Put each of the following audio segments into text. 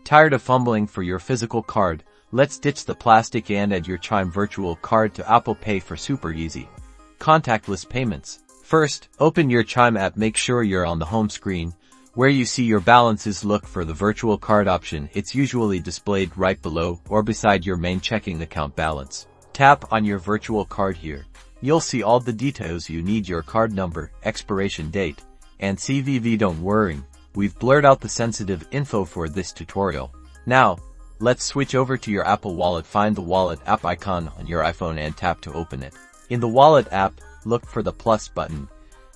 Tired of fumbling for your physical card? Let's ditch the plastic and add your Chime virtual card to Apple Pay for super easy, contactless payments. First, open your Chime app. Make sure you're on the home screen. Where you see your balances, look for the virtual card option. It's usually displayed right below or beside your main checking account balance. Tap on your virtual card here. You'll see all the details you need: your card number, expiration date, and CVV. Don't worry, we've blurred out the sensitive info for this tutorial. Now, let's switch over to your Apple Wallet. Find the Wallet app icon on your iPhone and tap to open it. In the Wallet app, look for the plus button,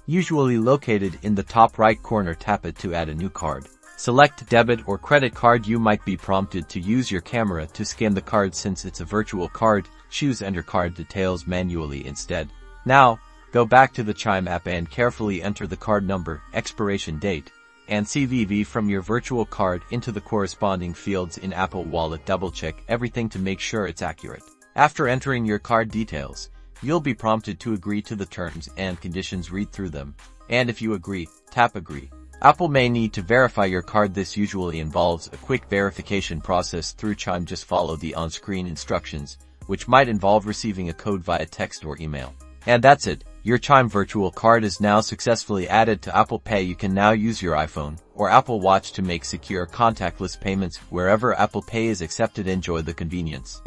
usually located in the top right corner. Tap it to add a new card. Select debit or credit card. You might be prompted to use your camera to scan the card. Since it's a virtual card, choose enter card details manually instead. Now, go back to the Chime app and carefully enter the card number, expiration date, and CVV from your virtual card into the corresponding fields in Apple Wallet. Double-check everything to make sure it's accurate. After entering your card details, you'll be prompted to agree to the terms and conditions. Read through them, and if you agree, tap agree. Apple may need to verify your card. This usually involves a quick verification process through Chime. Just follow the on-screen instructions, which might involve receiving a code via text or email. And that's it. Your Chime virtual card is now successfully added to Apple Pay. You can now use your iPhone or Apple Watch to make secure contactless payments wherever Apple Pay is accepted. Enjoy the convenience.